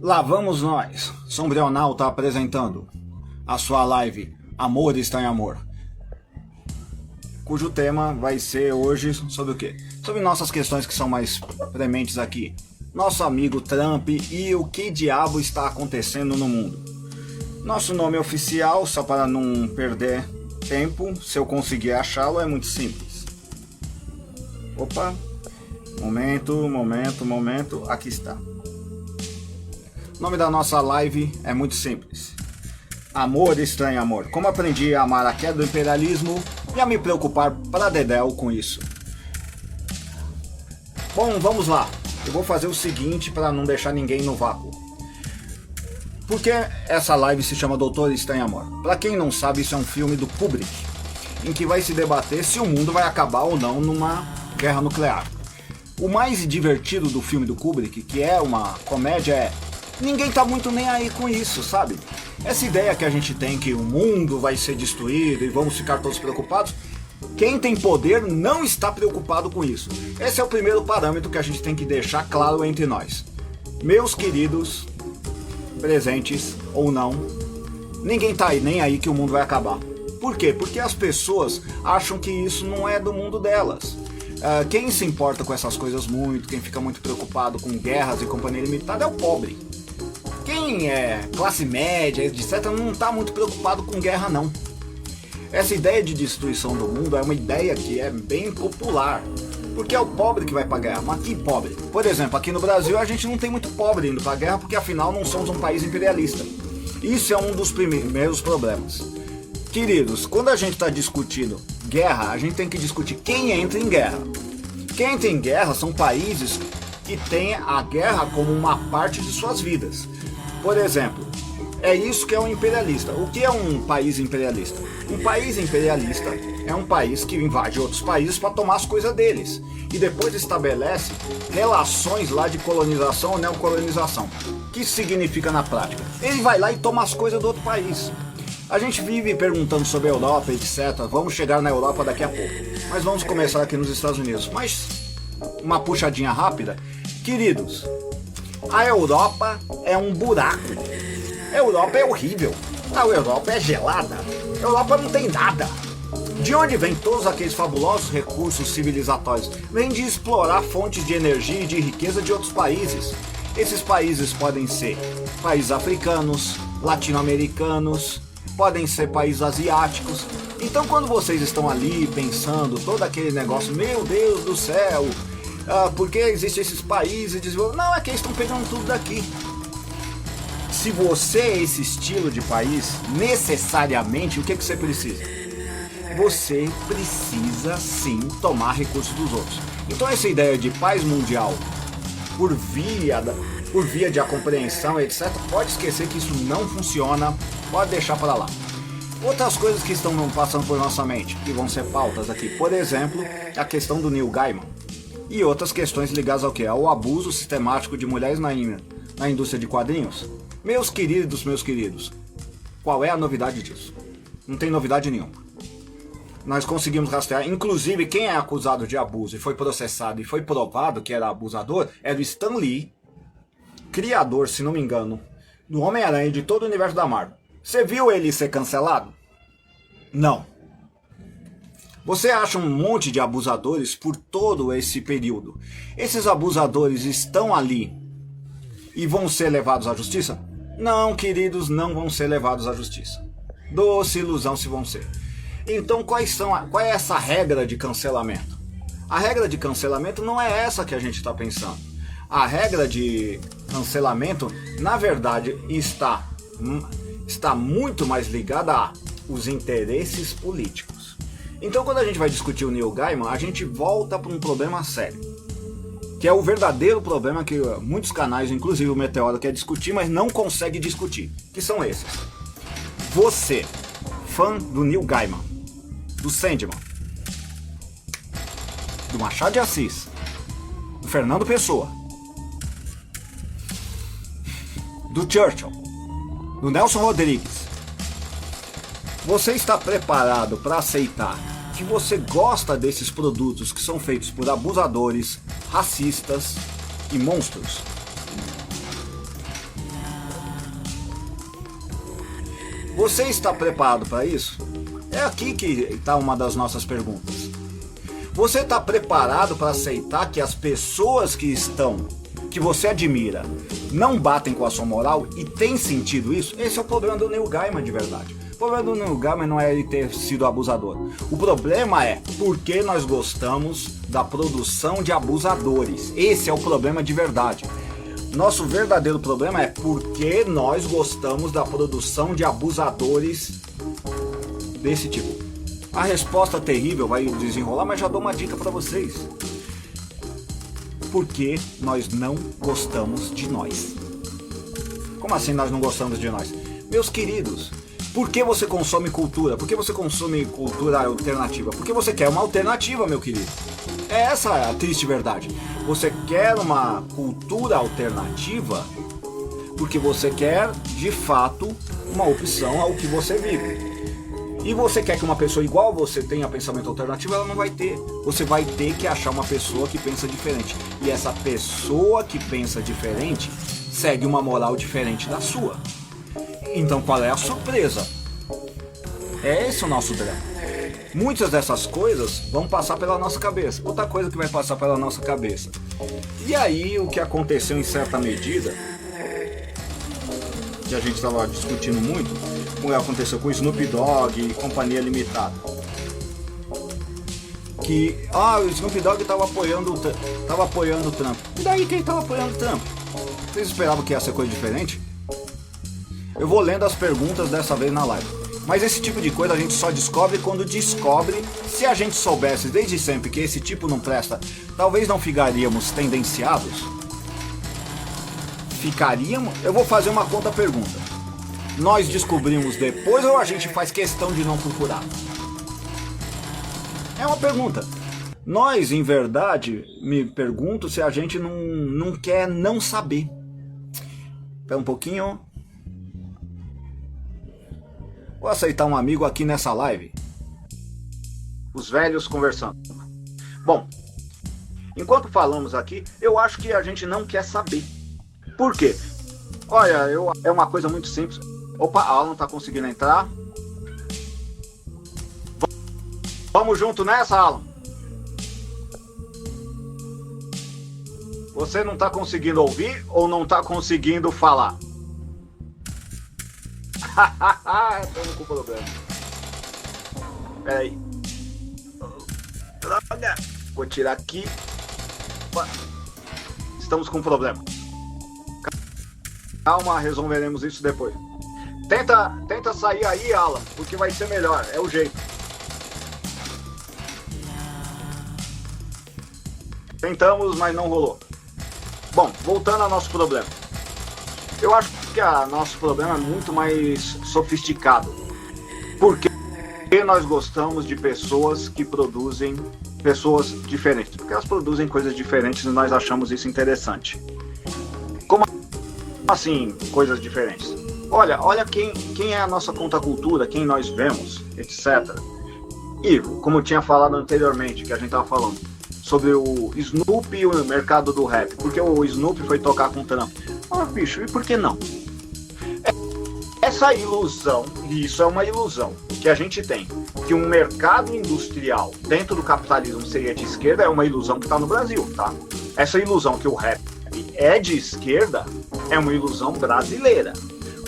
Lá vamos nós, Sombrional está apresentando a sua live Amor está em Amor, cujo tema vai ser hoje sobre o quê? Sobre nossas questões que são mais prementes aqui. Nosso amigo Trump e o que diabo está acontecendo no mundo. Nosso nome oficial, só para não perder tempo, se eu conseguir achá-lo, é muito simples. Opa, momento, aqui está. O nome da nossa live é muito simples. Amor está em Amor. Como aprendi a amar a queda do imperialismo e a me preocupar para dedéu com isso. Bom, vamos lá. Eu vou fazer o seguinte para não deixar ninguém no vácuo. Por que essa live se chama Doutor está em Amor? Para quem não sabe, isso é um filme do Kubrick, em que vai se debater se o mundo vai acabar ou não numa guerra nuclear. O mais divertido do filme do Kubrick, que é uma comédia, é ninguém tá muito nem aí com isso, sabe? Essa ideia que a gente tem que o mundo vai ser destruído e vamos ficar todos preocupados, quem tem poder não está preocupado com isso. Esse é o primeiro parâmetro que a gente tem que deixar claro entre nós. Meus queridos, presentes ou não, ninguém tá nem aí que o mundo vai acabar. Por quê? Porque as pessoas acham que isso não é do mundo delas. Quem se importa com essas coisas muito, quem fica muito preocupado com guerras e companhia limitada é o pobre. Quem é classe média, etc., não está muito preocupado com guerra, não. Essa ideia de destruição do mundo é uma ideia que é bem popular, porque é o pobre que vai para a guerra. Mas que pobre? Por exemplo, aqui no Brasil a gente não tem muito pobre indo para a guerra, porque afinal não somos um país imperialista. Isso é um dos primeiros problemas. Queridos, quando a gente está discutindo guerra, a gente tem que discutir quem entra em guerra. Quem entra em guerra são países que têm a guerra como uma parte de suas vidas. Por exemplo, é isso que é um imperialista. O que é um país imperialista? Um país imperialista é um país que invade outros países para tomar as coisas deles e depois estabelece relações lá de colonização ou neocolonização. O que isso significa na prática? Ele vai lá e toma as coisas do outro país. A gente vive perguntando sobre a Europa, etc. Vamos chegar na Europa daqui a pouco. Mas vamos começar aqui nos Estados Unidos. Mas uma puxadinha rápida. Queridos, a Europa é um buraco. A Europa é horrível. A Europa é gelada. A Europa não tem nada. De onde vem todos aqueles fabulosos recursos civilizatórios? Vem de explorar fontes de energia e de riqueza de outros países. Esses países podem ser países africanos, latino-americanos, podem ser países asiáticos. Então quando vocês estão ali pensando todo aquele negócio, meu Deus do céu, porque existem esses países desenvolvidos? Não, é que eles estão pegando tudo daqui. Se você é esse estilo de país, necessariamente, o que você precisa? Você precisa sim tomar recursos dos outros. Então essa ideia de paz mundial por via de compreensão, etc., pode esquecer que isso não funciona, pode deixar para lá. Outras coisas que estão passando por nossa mente, que vão ser pautas aqui, por exemplo, a questão do Neil Gaiman e outras questões ligadas ao que? Ao abuso sistemático de mulheres na indústria de quadrinhos. Meus queridos, qual é a novidade disso? Não tem novidade nenhuma. Nós conseguimos rastrear, inclusive quem é acusado de abuso e foi processado e foi provado que era abusador, era o Stan Lee, criador, se não me engano, do Homem-Aranha e de todo o universo da Marvel. Você viu ele ser cancelado? Não. Você acha um monte de abusadores por todo esse período. Esses abusadores estão ali e vão ser levados à justiça? Não, queridos, não vão ser levados à justiça. Doce ilusão se vão ser. Então qual é essa regra de cancelamento? A regra de cancelamento não é essa que a gente está pensando. A regra de cancelamento, na verdade, está muito mais ligada aos interesses políticos. Então quando a gente vai discutir o Neil Gaiman, a gente volta para um problema sério, que é o verdadeiro problema que muitos canais, inclusive o Meteoro, quer discutir, mas não consegue discutir, que são esses. Você, fã do Neil Gaiman, do Sandman, do Machado de Assis, do Fernando Pessoa, do Churchill, do Nelson Rodrigues, você está preparado para aceitar que você gosta desses produtos que são feitos por abusadores, racistas e monstros? Você está preparado para isso? É aqui que está uma das nossas perguntas. Você está preparado para aceitar que as pessoas que você admira, não batem com a sua moral e tem sentido isso? Esse é o problema do Neil Gaiman de verdade. O problema do Neil Gaiman não é ele ter sido abusador. O problema é porque nós gostamos da produção de abusadores. Esse é o problema de verdade. Nosso verdadeiro problema é porque nós gostamos da produção de abusadores desse tipo. A resposta terrível vai desenrolar, mas já dou uma dica para vocês. Porque nós não gostamos de nós. Como assim nós não gostamos de nós? Meus queridos, por que você consome cultura? Por que você consome cultura alternativa? Porque você quer uma alternativa, meu querido. Essa é a triste verdade. Você quer uma cultura alternativa porque você quer, de fato, uma opção ao que você vive. E você quer que uma pessoa igual a você tenha pensamento alternativo, ela não vai ter. Você vai ter que achar uma pessoa que pensa diferente. E essa pessoa que pensa diferente segue uma moral diferente da sua. Então qual é a surpresa? É esse o nosso drama. Muitas dessas coisas vão passar pela nossa cabeça. Outra coisa que vai passar pela nossa cabeça. E aí o que aconteceu em certa medida, que a gente estava discutindo muito, como aconteceu com o Snoop Dogg e Companhia Limitada. Que, o Snoop Dogg estava apoiando o Trump. E daí quem estava apoiando o Trump? Vocês esperavam que ia ser coisa diferente? Eu vou lendo as perguntas dessa vez na live. Mas esse tipo de coisa a gente só descobre quando descobre. Se a gente soubesse desde sempre que esse tipo não presta, talvez não ficaríamos tendenciados. Ficaríamos? Eu vou fazer uma contra-pergunta. Nós descobrimos depois ou a gente faz questão de não procurar? É uma pergunta. Nós, em verdade, me pergunto se a gente não quer não saber. Espera um pouquinho. Vou aceitar um amigo aqui nessa live. Os velhos conversando. Bom, enquanto falamos aqui, eu acho que a gente não quer saber. Por quê? Olha, é uma coisa muito simples. Opa, a aula não tá conseguindo entrar. Vamos junto nessa, Alan. Você não tá conseguindo ouvir ou não tá conseguindo falar? Estamos com problema. Pera aí. Droga. Vou tirar aqui. Opa. Estamos com problema. Calma, resolveremos isso depois. Tenta sair aí, Alan, porque vai ser melhor, é o jeito. Tentamos, mas não rolou. Bom, voltando ao nosso problema. Eu acho que o nosso problema é muito mais sofisticado. Porque nós gostamos de pessoas que produzem pessoas diferentes. Porque elas produzem coisas diferentes e nós achamos isso interessante. Como assim, coisas diferentes? Olha quem é a nossa contracultura, quem nós vemos, etc. E, como eu tinha falado anteriormente, que a gente estava falando, sobre o Snoop e o mercado do rap. Porque o Snoop foi tocar com o Trump. Bicho, e por que não? Essa ilusão, e isso é uma ilusão que a gente tem, que um mercado industrial dentro do capitalismo seria de esquerda, é uma ilusão que está no Brasil, tá? Essa ilusão que o rap é de esquerda é uma ilusão brasileira.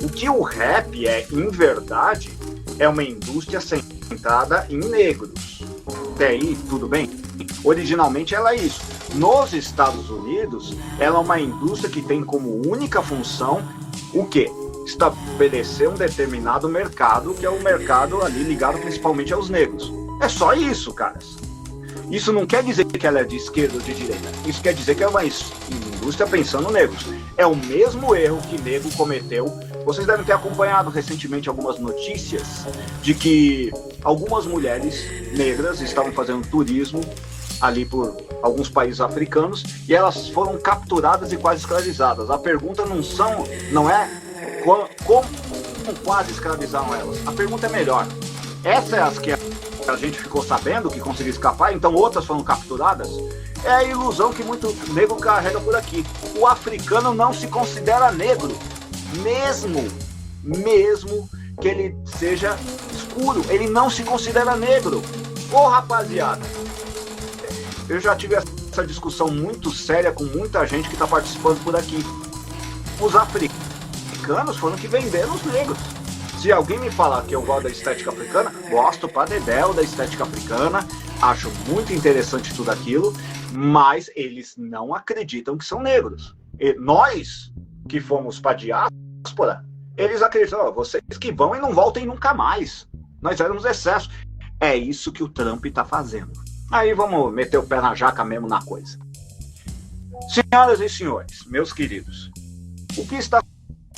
O que o rap é, em verdade, é uma indústria centrada em negros. Até aí, tudo bem? Originalmente ela é isso. Nos Estados Unidos, ela é uma indústria que tem como única função o quê? Estabelecer um determinado mercado, que é o mercado ali ligado principalmente aos negros. É só isso, caras. Isso não quer dizer que ela é de esquerda ou de direita. Isso quer dizer que é uma indústria pensando negros. É o mesmo erro que negro cometeu. Vocês devem ter acompanhado recentemente algumas notícias de que algumas mulheres negras estavam fazendo turismo ali por alguns países africanos e elas foram capturadas e quase escravizadas. A pergunta não é como quase escravizaram elas. A pergunta é melhor. Essas é as que a gente ficou sabendo que conseguiu escapar, então outras foram capturadas. É a ilusão que muito negro carrega por aqui. O africano não se considera negro, mesmo que ele seja escuro, ele não se considera negro. Ô, rapaziada, eu já tive essa discussão muito séria com muita gente que está participando por aqui. Os africanos foram que venderam os negros. Se alguém me falar que eu gosto da estética africana, gosto pra dedéu da estética africana, acho muito interessante tudo aquilo, mas eles não acreditam que são negros. E nós, que fomos pra diáspora, eles acreditam, vocês que vão e não voltem nunca mais. Nós éramos excesso. É isso que o Trump tá fazendo. Aí vamos meter o pé na jaca mesmo na coisa. Senhoras e senhores, meus queridos, o que está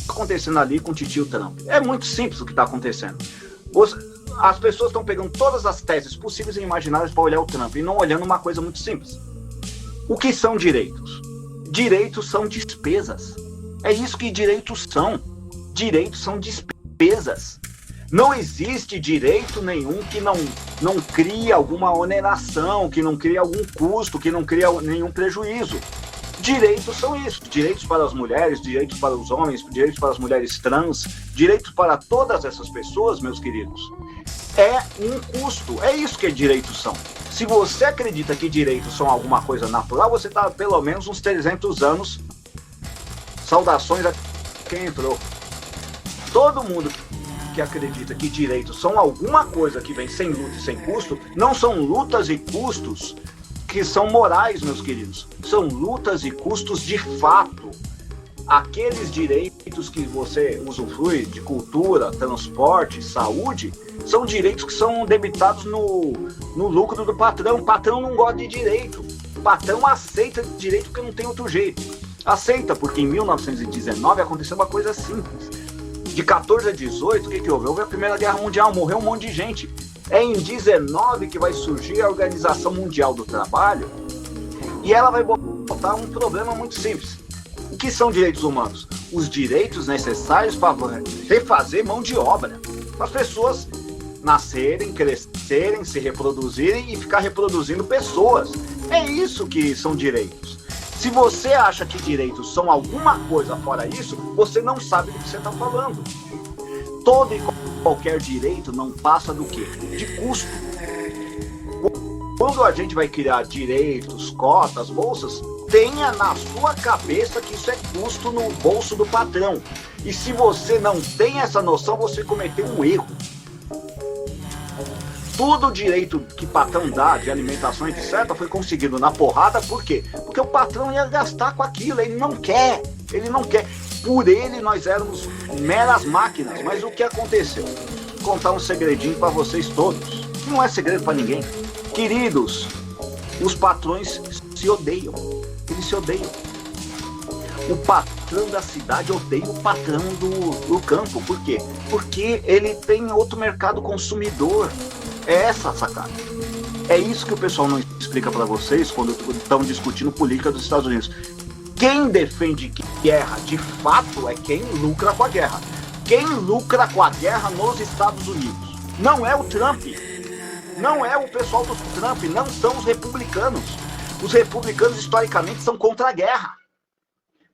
acontecendo ali com o titio Trump? É muito simples o que está acontecendo. As pessoas estão pegando todas as teses possíveis e imaginárias para olhar o Trump e não olhando uma coisa muito simples. O que são direitos? Direitos são despesas. É isso que direitos são. Direitos são despesas. Não existe direito nenhum que não crie alguma oneração, que não crie algum custo, que não crie nenhum prejuízo. Direitos são isso, direitos para as mulheres, direitos para os homens, direitos para as mulheres trans, direitos para todas essas pessoas, meus queridos. É um custo, é isso que direitos são. Se você acredita que direitos são alguma coisa natural, você está pelo menos uns 300 anos. Saudações a quem entrou. Todo mundo que acredita que direitos são alguma coisa que vem sem luta e sem custo, não são lutas e custos que são morais, meus queridos. São lutas e custos de fato. Aqueles direitos que você usufrui de cultura, transporte, saúde, são direitos que são debitados no lucro do patrão. O patrão não gosta de direito. O patrão aceita direito porque não tem outro jeito. Aceita, porque em 1919 aconteceu uma coisa simples. De 14 a 18, o que houve? Houve a Primeira Guerra Mundial, morreu um monte de gente. É em 19 que vai surgir a Organização Mundial do Trabalho e ela vai botar um problema muito simples. O que são direitos humanos? Os direitos necessários para refazer mão de obra. Para as pessoas nascerem, crescerem, se reproduzirem e ficar reproduzindo pessoas. É isso que são direitos. Se você acha que direitos são alguma coisa fora isso, você não sabe do que você está falando. Todo e qualquer direito não passa do quê? De custo. Quando a gente vai criar direitos, cotas, bolsas, tenha na sua cabeça que isso é custo no bolso do patrão. E se você não tem essa noção, você cometeu um erro. Todo o direito que o patrão dá de alimentação, etc., foi conseguido na porrada, por quê? Porque o patrão ia gastar com aquilo, ele não quer. Por ele nós éramos meras máquinas, mas o que aconteceu? Vou contar um segredinho para vocês todos, que não é segredo para ninguém. Queridos, os patrões se odeiam, eles se odeiam. O patrão da cidade odeia o patrão do campo, por quê? Porque ele tem outro mercado consumidor. É essa a sacada. É isso que o pessoal não explica para vocês quando estão discutindo política dos Estados Unidos. Quem defende guerra de fato é quem lucra com a guerra. Quem lucra com a guerra nos Estados Unidos não é o Trump, não é o pessoal do Trump, não são os republicanos. Os republicanos historicamente são contra a guerra.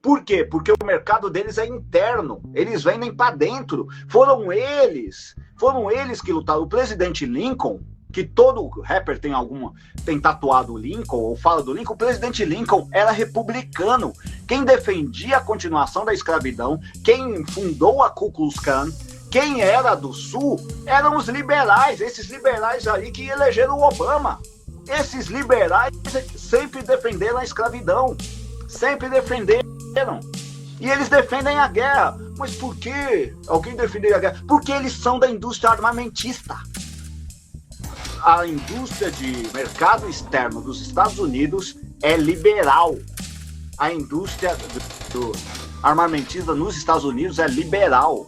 Por quê? Porque o mercado deles é interno, eles vendem para dentro. Foram eles que lutaram. O presidente Lincoln, que todo rapper tem tatuado o Lincoln ou fala do Lincoln, o presidente Lincoln era republicano. Quem defendia a continuação da escravidão, quem fundou a Ku Klux Klan, quem era do Sul, eram os liberais, esses liberais aí que elegeram o Obama. Esses liberais sempre defenderam a escravidão, sempre defenderam. E eles defendem a guerra. Mas por quê? Alguém defende a guerra? Porque eles são da indústria armamentista. A indústria de mercado externo dos Estados Unidos é liberal. A indústria do armamentista nos Estados Unidos é liberal.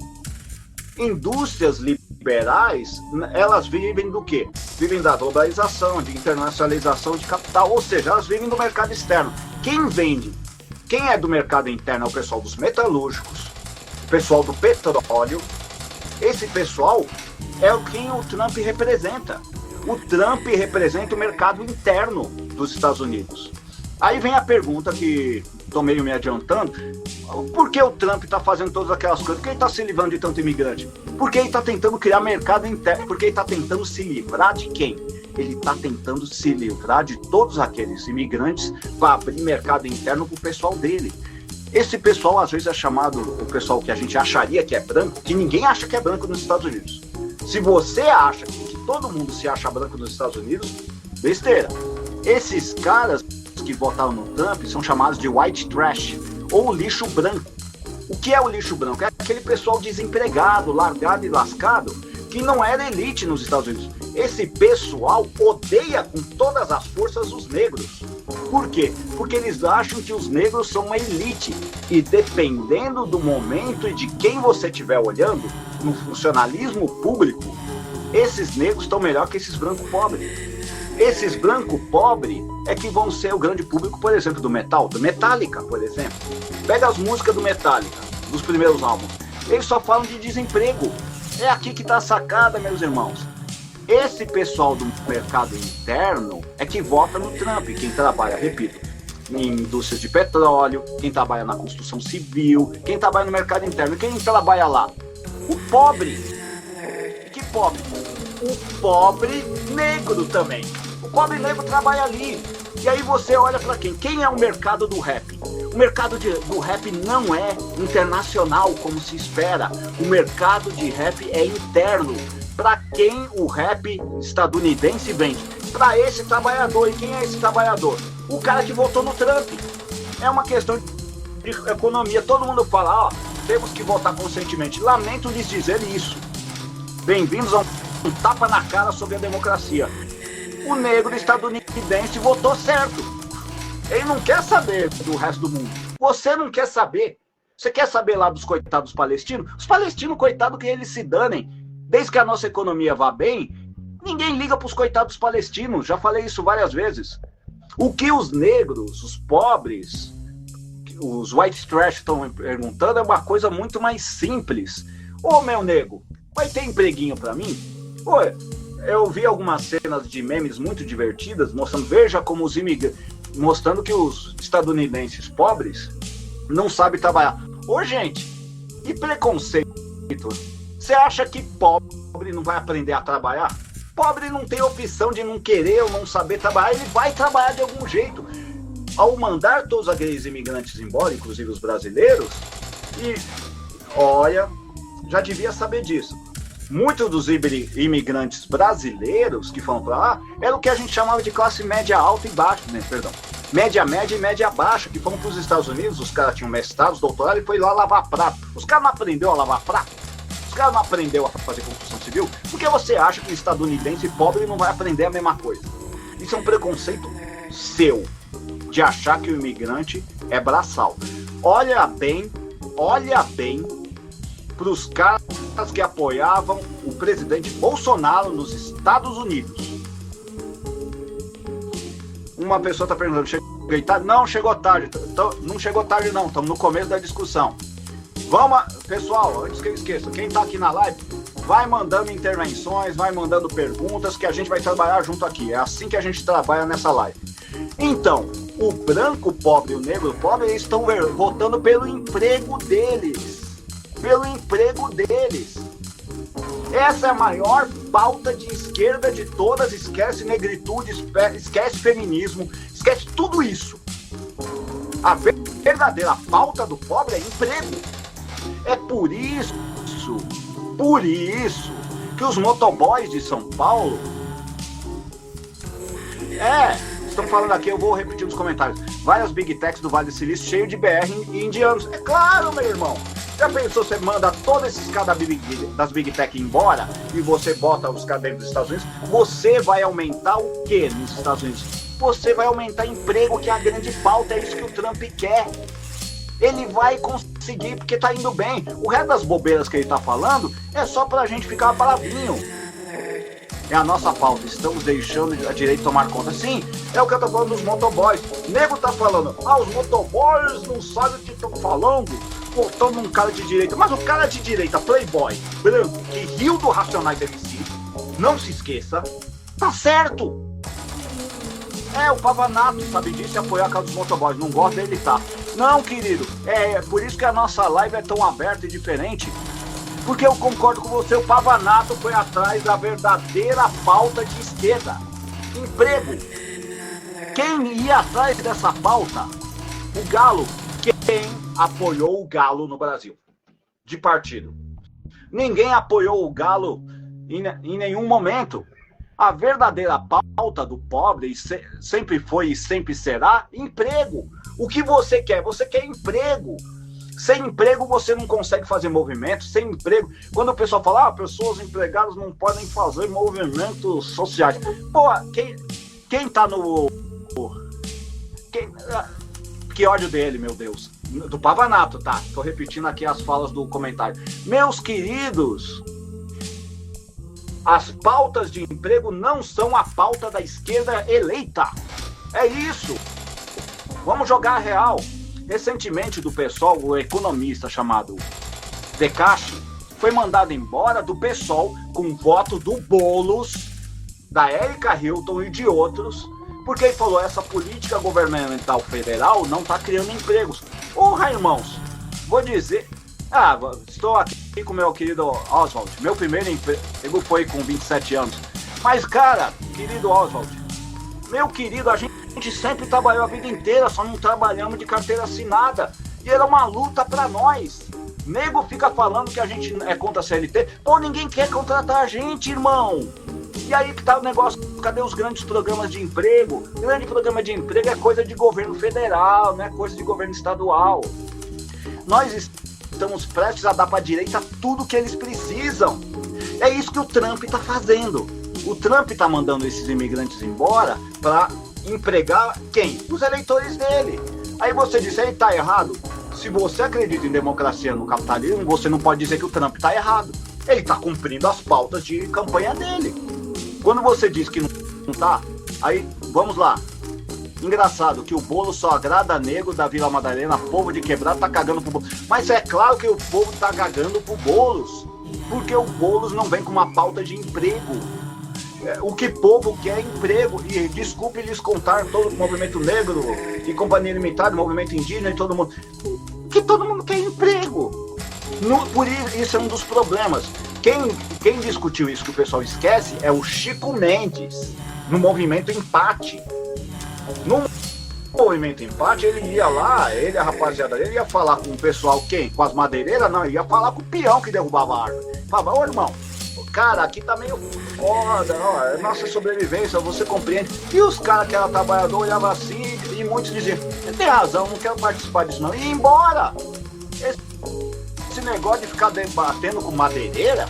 Indústrias liberais, elas vivem do quê? Vivem da globalização, de internacionalização de capital, ou seja, elas vivem do mercado externo. Quem vende? Quem é do mercado interno é o pessoal dos metalúrgicos, o pessoal do petróleo. Esse pessoal é quem o Trump representa. O Trump representa o mercado interno dos Estados Unidos. Aí vem a pergunta que estou meio me adiantando. Por que o Trump está fazendo todas aquelas coisas? Por que ele está se livrando de tanto imigrante? Porque ele está tentando criar mercado interno. Porque ele está tentando se livrar de quem? Ele está tentando se livrar de todos aqueles imigrantes para abrir mercado interno para o pessoal dele. Esse pessoal às vezes é chamado, o pessoal que a gente acharia que é branco, que ninguém acha que é branco nos Estados Unidos. Se você acha que todo mundo se acha branco nos Estados Unidos, besteira. Esses caras que votaram no Trump são chamados de white trash, ou lixo branco. O que é o lixo branco? É aquele pessoal desempregado, largado e lascado, que não era elite nos Estados Unidos. Esse pessoal odeia com todas as forças os negros. Por quê? Porque eles acham que os negros são uma elite. E dependendo do momento e de quem você estiver olhando, no funcionalismo público, esses negros estão melhor que esses brancos pobres. Esses brancos pobres é que vão ser o grande público, por exemplo, do metal, do Metallica, por exemplo. Pega as músicas do Metallica, dos primeiros álbuns. Eles só falam de desemprego. É aqui que está a sacada, meus irmãos. Esse pessoal do mercado interno é que vota no Trump. Quem trabalha, repito, em indústria de petróleo, quem trabalha na construção civil, quem trabalha no mercado interno. Quem trabalha lá? O pobre. Que pobre? O pobre negro também. O pobre negro trabalha ali. E aí você olha para quem? Quem é o mercado do rap? O mercado do rap não é internacional como se espera. O mercado de rap é interno. Para quem o rap estadunidense vende? Para esse trabalhador. E quem é esse trabalhador? O cara que votou no Trump. É uma questão de economia. Todo mundo fala, ó, temos que votar conscientemente. Lamento lhes dizer isso. Bem-vindos a um tapa na cara sobre a democracia. O negro estadunidense votou certo. Ele não quer saber do resto do mundo. Você não quer saber. Você quer saber lá dos coitados palestinos? Os palestinos, coitados, que eles se danem. Desde que a nossa economia vá bem, ninguém liga para os coitados palestinos. Já falei isso várias vezes. O que os negros, os pobres, os white trash estão perguntando é uma coisa muito mais simples. Ô, meu nego, vai ter empreguinho para mim? Pô, eu vi algumas cenas de memes muito divertidas, mostrando, veja como os imigrantes, mostrando que os estadunidenses pobres não sabem trabalhar. Ô, gente, e preconceito? Você acha que pobre não vai aprender a trabalhar? Pobre não tem opção de não querer ou não saber trabalhar, ele vai trabalhar de algum jeito. Ao mandar todos aqueles imigrantes embora, inclusive os brasileiros, e olha, já devia saber disso. Muitos dos imigrantes brasileiros que foram para lá eram o que a gente chamava de classe média alta e baixa, né? Perdão. Média média e média baixa, que foram para os Estados Unidos, os caras tinham mestrados, doutorado e foi lá lavar prato. Os caras não aprenderam a lavar prato? Os caras não aprenderam a fazer construção civil? Por que você acha que o estadunidense pobre não vai aprender a mesma coisa? Isso é um preconceito seu, de achar que o imigrante é braçal. Olha bem para os caras que apoiavam o presidente Bolsonaro nos Estados Unidos. Uma pessoa está perguntando, cheguei tarde? Não, chegou tarde. Não chegou tarde não, estamos no começo da discussão. Vamos, pessoal, antes que eu esqueça, quem está aqui na live, vai mandando intervenções, vai mandando perguntas, que a gente vai trabalhar junto aqui. É assim que a gente trabalha nessa live. Então, o branco pobre e o negro pobre, eles estão votando pelo emprego deles. Pelo emprego deles. Essa é a maior pauta de esquerda de todas. Esquece negritude, esquece feminismo, esquece tudo isso. A verdadeira pauta do pobre é emprego. É por isso que os motoboys de São Paulo estão falando aqui, eu vou repetir nos comentários, várias big techs do Vale do Silício cheio de BR e indianos. É claro, meu irmão. Já pensou, você manda todos esses caras das big tech embora e você bota os caras dentro dos Estados Unidos, você vai aumentar o que nos Estados Unidos? Você vai aumentar emprego, que é a grande pauta, é isso que o Trump quer. Ele vai conseguir, porque tá indo bem. O resto das bobeiras que ele tá falando é só pra gente ficar bravinho. É a nossa pauta, estamos deixando a direita tomar conta. Sim, é o que eu tô falando dos motoboys. O nego tá falando, os motoboys não sabem o que estão falando, botando um cara de direita. Mas o cara de direita, playboy, branco, que riu do Racionais MC, não se esqueça, tá certo. O Pavanato sabe disso e apoiar a causa dos motoboys. Não gosta dele, tá? Não, querido. É por isso que a nossa live é tão aberta e diferente. Porque eu concordo com você, o Pavanato foi atrás da verdadeira pauta de esquerda. Emprego. Quem ia atrás dessa pauta? O Galo. Quem apoiou o Galo no Brasil? De partido. Ninguém apoiou o Galo em nenhum momento. A verdadeira pauta do pobre sempre foi e sempre será emprego. O que você quer? Você quer emprego. Sem emprego você não consegue fazer movimento. Sem emprego, quando o pessoal fala, pessoas empregadas não podem fazer movimentos sociais. Pô, quem tá no... Que ódio dele, meu Deus. Do Pavanato, tá? Tô repetindo aqui as falas do comentário. Meus queridos, as pautas de emprego não são a pauta da esquerda eleita. É isso. Vamos jogar a real. Recentemente, do PSOL, o economista chamado Decache foi mandado embora do PSOL com voto do Boulos, da Érica Hilton e de outros, porque ele falou, essa política governamental federal não está criando empregos. Irmãos, vou dizer... estou aqui com meu querido Oswald. Meu primeiro emprego foi com 27 anos. Mas, cara, querido Oswald, meu querido, a gente sempre trabalhou a vida inteira, só não trabalhamos de carteira assinada. E era uma luta pra nós. Nego fica falando que a gente é contra a CLT. Pô, ninguém quer contratar a gente, irmão. E aí que tá o negócio, cadê os grandes programas de emprego? Grande programa de emprego é coisa de governo federal, não é coisa de governo estadual. Nós estamos prestes a dar pra direita tudo que eles precisam. É isso que o Trump tá fazendo. O Trump tá mandando esses imigrantes embora pra empregar quem? Os eleitores dele. Aí você diz, ele tá errado. Se você acredita em democracia no capitalismo, você não pode dizer que o Trump tá errado. Ele tá cumprindo as pautas de campanha dele. Quando você diz que não tá, aí vamos lá. Engraçado que o Boulos só agrada negro da Vila Madalena, povo de quebrado tá cagando pro Boulos. Mas é claro que o povo tá cagando pro Boulos, porque o Boulos não vem com uma pauta de emprego. O que o povo quer é emprego. E desculpe lhes contar, todo o movimento negro e companhia limitada, movimento indígena e todo mundo, que todo mundo quer emprego. Por isso é um dos problemas. Quem discutiu isso que o pessoal esquece é o Chico Mendes, no movimento Empate. No movimento Empate, ele ia lá, a rapaziada dele ia falar com o pessoal, quem? Com as madeireiras? Não, ele ia falar com o peão que derrubava a árvore. Falava, irmão, cara, aqui tá meio foda, é nossa sobrevivência, você compreende. E os caras que eram trabalhadores olhavam assim e muitos diziam, você tem razão, não quero participar disso não. E ia embora. Esse negócio de ficar debatendo com madeireira,